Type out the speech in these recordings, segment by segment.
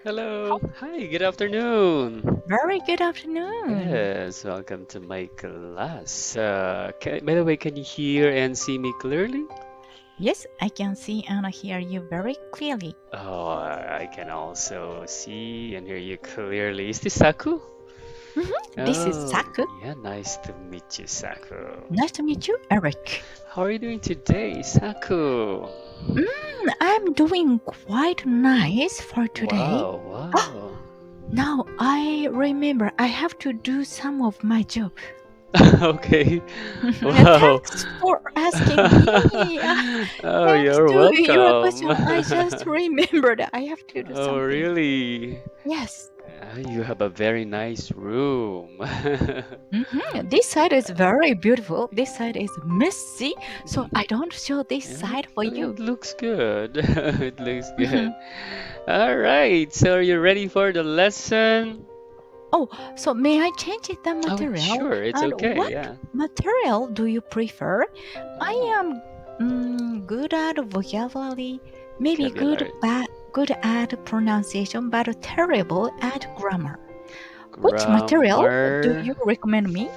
Hello. Hi, good afternoon. Very good afternoon. Yes, welcome to my class. By the way, can you hear and see me clearly? Yes, I can see and hear you very clearly. Oh, I can also see and hear you clearly. Is this Saku? This is Oh, Saku. yeah, nice to meet you, Saku. Nice to meet you, Eric. How are you doing today, Saku? I'm doing quite nice for today. Wow, wow. Now I remember I have to do some of my job. Okay. Wow. Thanks for asking me. Oh, Thanks you're to your welcome. question, I just remembered I have to do Oh, something. really? Yes. You have a very nice room. This side is very beautiful. This side is messy, so I don't show this Yeah, side for you. it looks good. It looks good. All right, so are you ready for the lesson? Oh, so may I change the Oh, material? sure, it's And okay. what Yeah. material do you prefer? I Oh, am good at vocabulary, maybe vocabulary. good at pronunciation, but terrible at grammar. Which material do Grammar. you recommend me?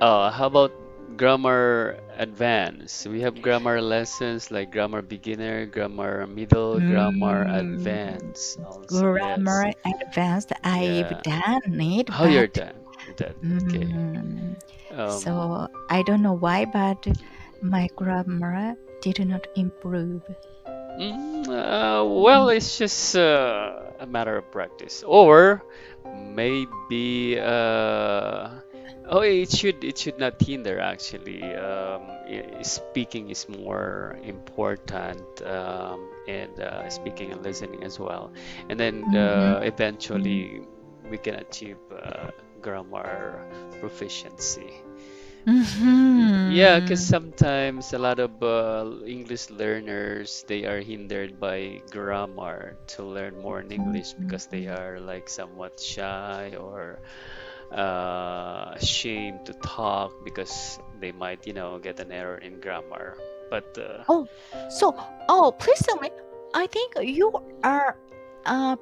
How about grammar advanced? We have grammar lessons like grammar beginner, grammar middle, grammar Mm, advanced also. Yes. Grammar advanced. I've Yeah. done it, How you're but done? You're done. Okay. mm, Um, so I don't know why, but my grammar did not improve. well, it's just a matter of practice, or maybe oh, it should not hinder actually. Speaking is more important, and speaking and listening as well, and then Mhm. eventually we can achieve grammar proficiency. Yeah, because Mhm. sometimes a lot of English learners they are hindered by grammar to learn more in English because they are like somewhat shy or ashamed to talk because they might, get an error in grammar. But Oh, so please tell me. I think you are a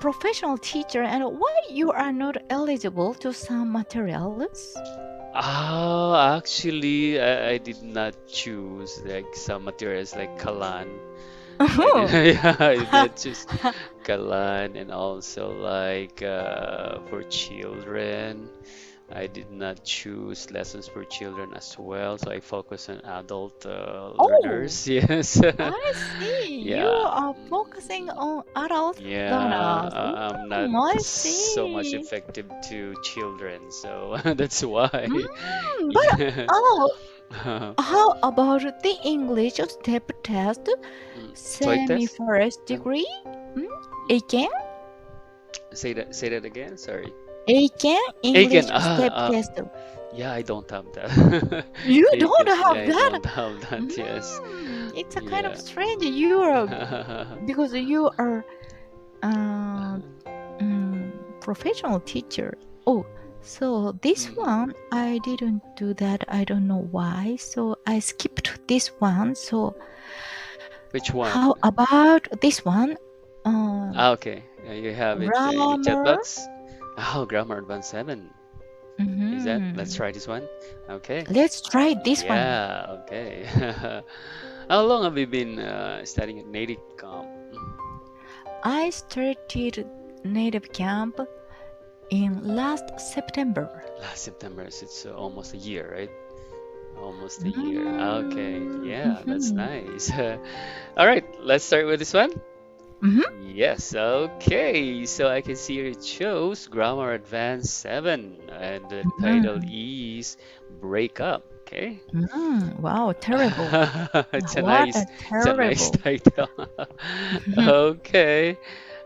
professional teacher, and why you are not eligible to some materials? actually, I did not choose like some materials like Kalan. I did, Oh. yeah, I did choose Kalan and also like for children. I did not choose lessons for children as well, so I focus on adult Oh, learners. Yes. I see. You Yeah. are focusing on adult Yeah, learners. I'm not I so much see. effective to children, so that's why. But Yeah. how about the English step test? TOEIC test? Semi-first Um, degree? Mm, Again? say that again. Sorry. Again, Aiken. English step test. Yeah, I don't have that. You don't Aiken's, yeah, have I that? don't have that. Yes. It's a kind of Yeah. strange. You are because you are uh, professional teacher. Oh, so this Mhm. one I didn't do that. I don't know why. So I skipped this one. So Which one? how about this one? Uh, Okay. You have it in chat grammar. box. Oh, Grammar Advanced 7. Is that? Let's Mhm. try this one. Okay. Let's try this one. Yeah, okay. How long have you been studying at Native Camp? I started native camp in last September. Last September, so it's almost a year, right? Almost a year. Okay. Yeah, that's Mm-hmm. nice. All right, let's start with this one. Mm-hmm. Yes, okay. So I can see here it shows Grammar Advanced 7, and the title Mm-hmm. is Breakup. Okay. Wow, terrible. It's a What nice, a it's a nice terrible. title. Mhm. Okay.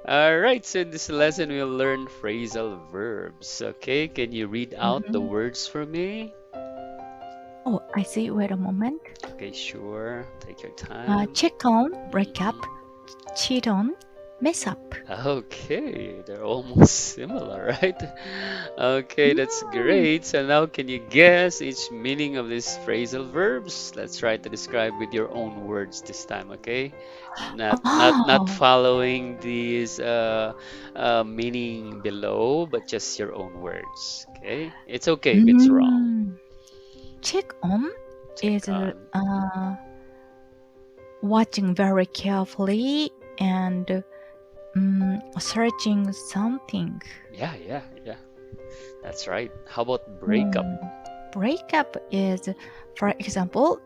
All right. So in this lesson, we'll learn phrasal verbs. Okay. Can you read out the Mhm. words for me? Oh, I see. Wait a moment. Okay, sure. Take your time. Check on, break up, Mhm. cheat on, Mess up. Okay, they're almost similar, right? Okay, that's Mm. great. So now can you guess each meaning of these phrasal verbs? Let's try to describe with your own words this time, okay? Not Oh. following these meaning below, but just your own words, okay? It's okay if it's wrong. Mm. Check on Check is on. watching very carefully and searching something. Yeah. That's right. How about breakup? Mm. Breakup is, for example,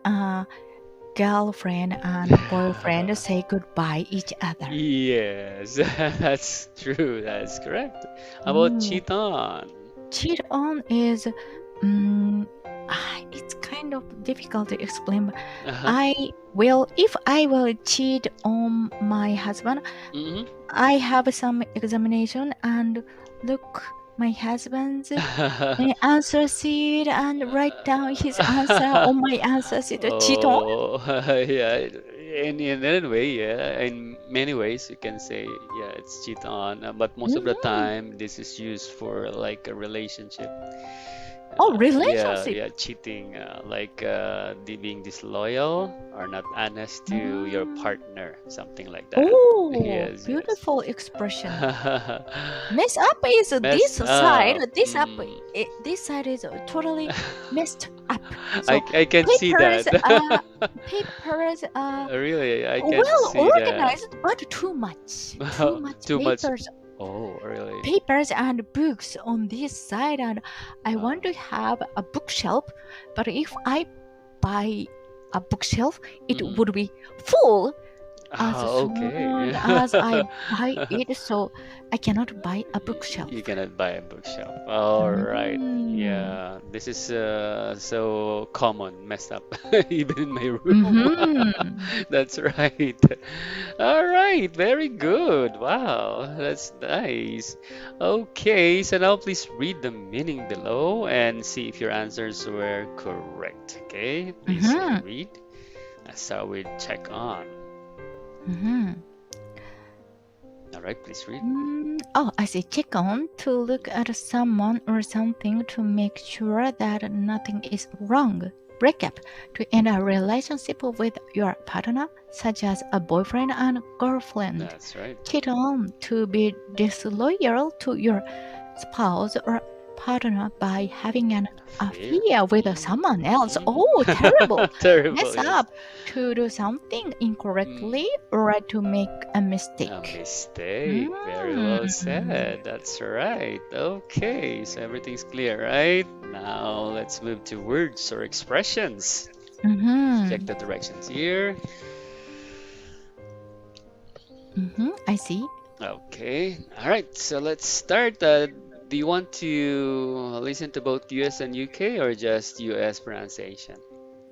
girlfriend and boyfriend say goodbye each other. Yes, that's true. That's correct. How about Mm. cheat on? Cheat on is, mm, it's kind of difficult to explain. But Uh-huh. if I will cheat on my husband, Hmm. I have some examination and look my husband's answer sheet and write down his answer on my answer sheet. Cheat on? Oh, yeah. In any way, yeah. In many ways, you can say, yeah, it's cheat on. But most of the Mhm. time, this is used for like a relationship. Oh, Yeah, relationship. yeah, cheating, like being disloyal or not honest to your Mm. partner, something like that. Oh, Yes, yes. beautiful expression. Mess up is this Mess side. up. Mm. This side is totally messed up. So I can see papers that. are papers are Really, I can well see that. organized, but too much. Too much Too much. papers. Oh, really? Papers and books on this side, and I Uh, want to have a bookshelf. But if I buy a bookshelf, it mhm. would be full as Ah, soon okay. as I buy it, so I cannot buy a You bookshelf. cannot buy a bookshelf. All right. Mm. Yeah, this is so common, messed up, even in my room. Mm-hmm. That's right. All right, very good. Wow, that's nice. Okay, so now please read the meaning below and see if your answers were correct. Okay, please Mm-hmm. read. Let's start with check on. Mm-hmm. All right, please read. Oh, I see. Check on to look at someone or something to make sure that nothing is wrong. Break up to end a relationship with your partner, such as a boyfriend and girlfriend. That's right. Cheat on to be disloyal to your spouse or partner by having an Fear. affair with Mm, someone else. Oh, terrible. mm. Terrible, Mess yes. up to do something Mm. incorrectly or to make a A mistake. mistake. Very well Mm. said. That's right. Okay, so everything's clear, right? Now let's move to words or expressions. Check Mm-hmm. the directions here. Mm-hmm. I see. Okay. All right. So let's start. Do you want to listen to both US and UK or just US pronunciation?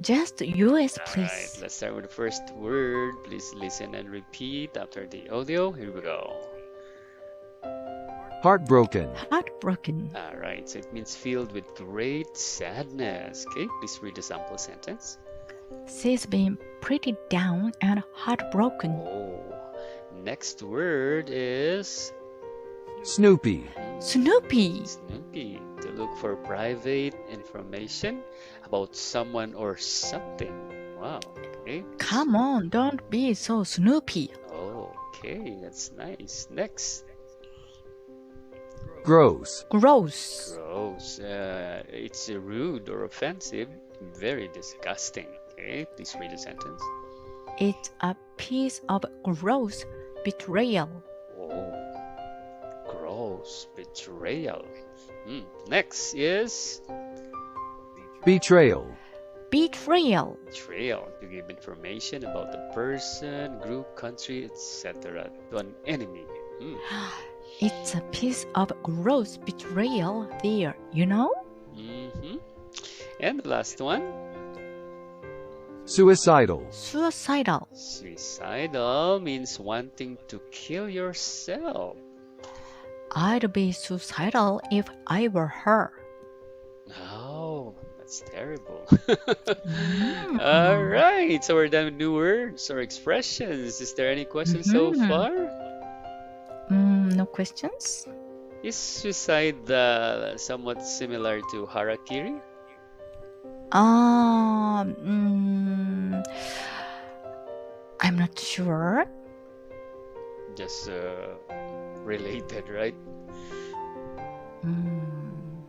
Just US, All right. please. Let's start with the first word. Please listen and repeat after the audio. Here we go. Heartbroken. Heartbroken. All right. So it means filled with great sadness. Okay. Please read the sample sentence. She's been pretty down and heartbroken. Oh. Next word is Snoopy. Snoopy. Snoopy, to look for private information about someone or something. Wow, okay. Come on, don't be so Snoopy. Oh, okay, that's nice. Next, Gross. Gross. gross. It's rude or offensive, very disgusting. Okay, please read the sentence. It's a piece of gross betrayal. Oh, gross, betrayal. Next is Betrayal. Betrayal. betrayal, to give information about the person, group, country, etc. to an enemy. Hmm. It's a piece of gross betrayal there, you know? Hmm. And the last one, Suicidal. Suicidal. suicidal means wanting to kill yourself. I'd be suicidal if I were her. Oh, that's terrible. All Mm. right, so we're done with new words or expressions. Is there any questions so Mhm. far? No questions? Is suicide somewhat similar to harakiri? Um, mm, I'm not sure. Just related, right? Mm.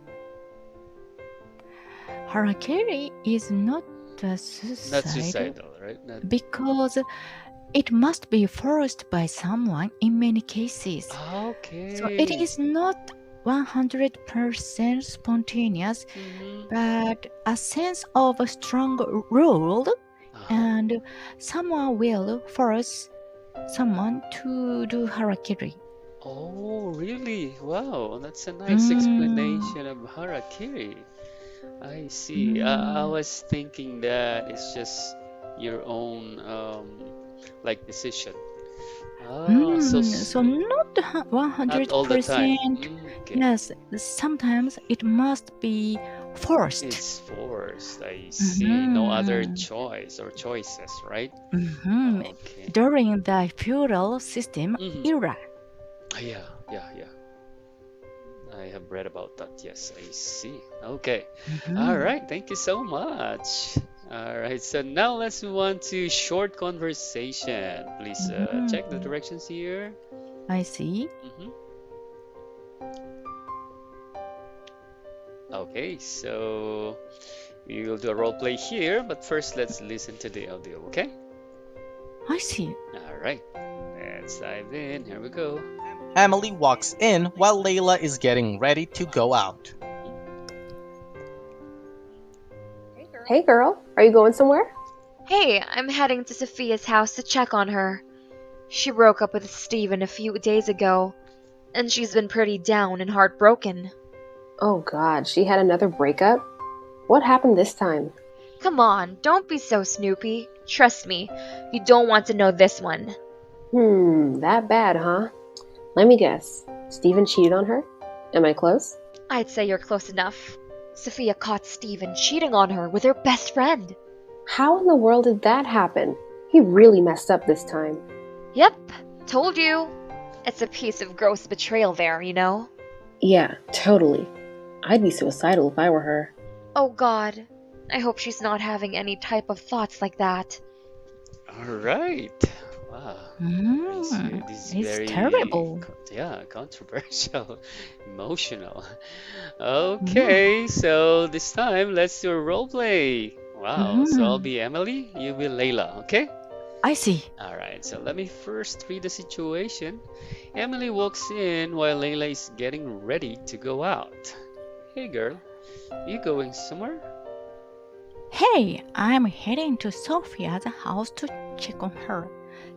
Harakiri is not a Not suicide suicidal, right? Not. because it must be forced by someone in many cases. So it Okay. is not 100% spontaneous, Mm-hmm. but a sense of a strong rule, Uh-huh. and someone will force someone to do harakiri. Oh, really? Wow, that's a nice Mm, explanation of harakiri. I see. I mm, was thinking that it's just your own like decision. Ah, so So not not all the time. 100%. Okay. Yes, sometimes it must be forced. It's forced. I see. No other Mhm, choice or choices, right? mhm. Okay. During the feudal system Mm-hmm. era. Yeah, yeah, yeah. I have read about that. Yes, I see. Okay. All Mhm, right. Thank you so much. All right. So now let's move on to short conversation. Please check the mhm. directions here. I see. Hmm. Okay. So we will do a role play here, but first let's listen to the audio. Okay. I see. All right. Let's dive in. Here we go. Emily walks in while Layla is getting ready to go out. Hey girl, are you going somewhere? Hey, I'm heading to Sophia's house to check on her. She broke up with Steven a few days ago, and she's been pretty down and heartbroken. Oh god, she had another breakup? What happened this time? Come on, don't be so snoopy. Trust me, you don't want to know this one. That bad, huh? Let me guess. Steven cheated on her? Am I close? I'd say you're close enough. Sophia caught Steven cheating on her with her best friend. How in the world did that happen? He really messed up this time. Yep, told you. It's a piece of gross betrayal there, you know? Yeah, totally. I'd be suicidal if I were her. Oh god, I hope she's not having any type of thoughts like that. All right. Wow. This is It's very, terrible. yeah, controversial, emotional. Mm, Okay, so this time let's do a role play. Wow, so I'll mhm. be Emily, you be Layla, okay? I see. All right, so let me first read the situation. Emily walks in while Layla is getting ready to go out. Hey girl, you going somewhere? Hey, I'm heading to Sophia's house to check on her.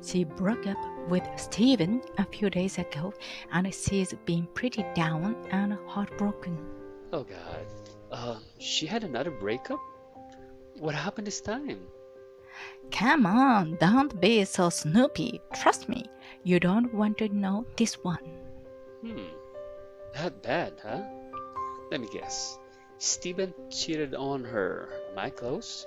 She broke up with Steven a few days ago and she's been pretty down and heartbroken. Oh God. She had another breakup? What happened this time? Come on, don't be so snoopy. Trust me, you don't want to know this one. Hmm, that bad, huh? Let me guess. Steven cheated on her. Am I close?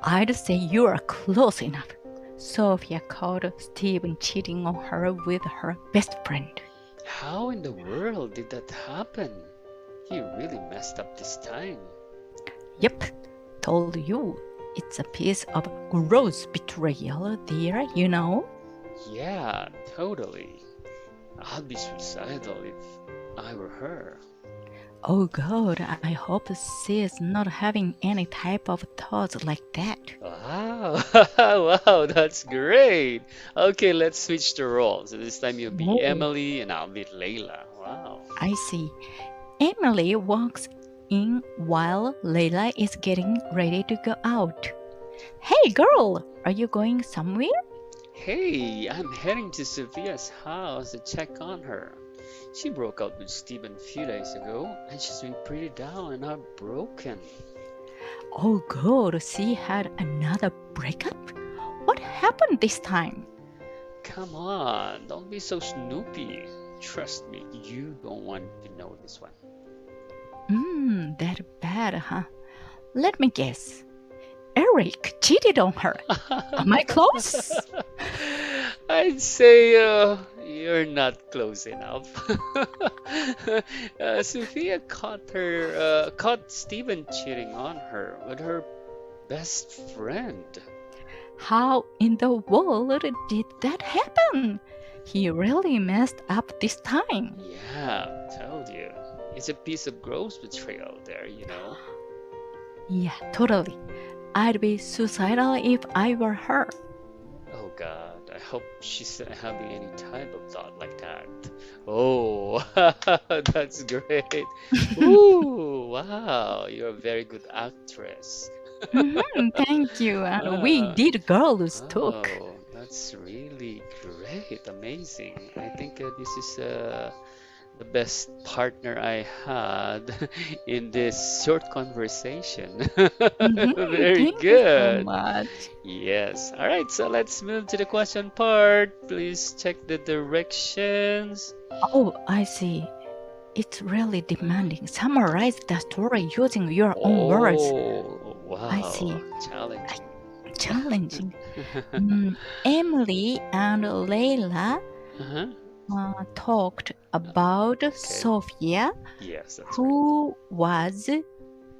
I'd say you're close enough. Sophia caught Steven cheating on her with her best friend. How in the world did that happen? He really messed up this time. Yep, told you. It's a piece of gross betrayal, dear, you know? Yeah, totally. I'd be suicidal if I were her. Oh God, I hope she's not having any type of thoughts like that. Wow, wow, that's great. Okay, let's switch the roles. So this time you'll be Oh, Emily and I'll be Layla. Wow. I see. Emily walks in while Layla is getting ready to go out. Hey girl, are you going somewhere? Hey, I'm heading to Sophia's house to check on her. She broke up with Steven a few days ago, and she's been pretty down and heartbroken. Oh God, she had another breakup? What happened this time? Come on, don't be so snoopy. Trust me, you don't want to know this one. That bad, huh? Let me guess. Eric cheated on her. Am I close? I'd say You're not close enough. Sophia caught Stephen cheating on her with her best friend. How in the world did that happen? He really messed up this time. Yeah, told you. It's a piece of gross betrayal there, you know. Yeah, totally. I'd be suicidal if I were her. Oh God, I hope she's not having any type of thought like that. Oh, that's great. Ooh, wow, you're a very good actress. Thank you. And we Ah, did girls talk. oh, that's really great, amazing. I think this is the best partner I had in this short conversation. Very Thank you so good. much. Yes. All right, so let's move to the question part. Please check the directions. Oh, I see. It's really demanding. Summarize the story using your own words. Oh, I wow. see. Challenging. Challenging. Emily and Layla Uh-huh. talked about Sophia, Yes, that's right. who was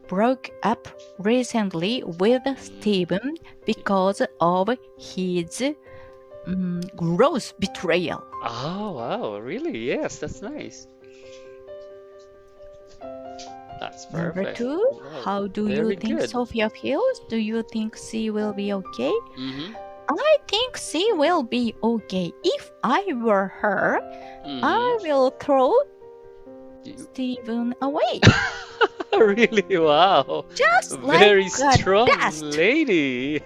broke up recently with Stephen because of his gross betrayal. Oh, wow. Really? Yes, that's nice. That's Number perfect. 2, Wow, how do you very think good. Sophia feels? Do you think she will be okay? Mm-hmm. I think she will be okay. If I were her, I will throw You- Stephen away. Really? Wow. Just Very like a strong dust. lady.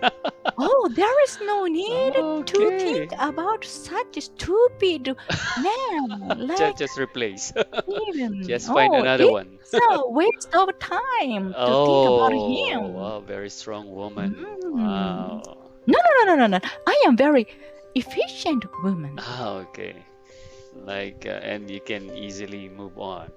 Oh, there is no need to Okay. think about such a stupid man like Just replace. Stephen. Just find Oh, another one. it's a waste of time to think about Oh, him. wow, very strong woman. Mm. Wow. No. I am very efficient woman. Ah, okay. Like, and you can easily move on.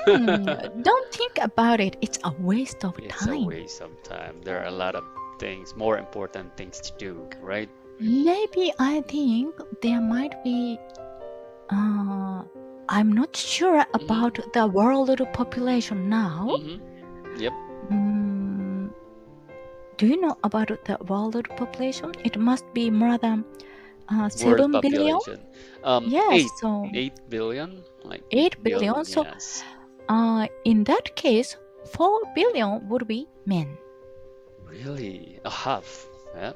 Don't think about it. It's a waste of It's a time. waste of time. There are a lot of things, more important things to do, right? Maybe I think there might be. I'm not sure about the world population now. Mm-hmm. Yep. Mm, do you know about the world population? It must be more than World 7 billion. population. Yes, so 8 billion? Like 8 billion. So yes. in that case, 4 billion would be men. Really? A half. Yeah.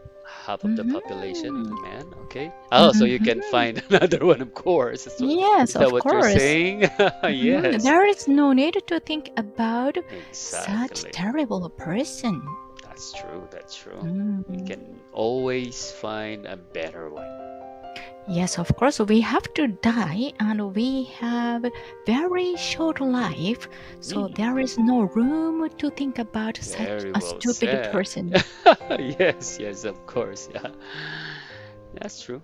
Half of the population, Mhm. man. Okay. Oh, so you can find another one, of course. Yes, Is that of what you're course. saying? Yes. There is no need to think about such Exactly. terrible person. That's true. That's true. Mm. You can always find a better one. Yes, of course, we have to die and we have very short life, so there is no room to think about such Very a well stupid said. person. Yes, of course. Yeah. That's true.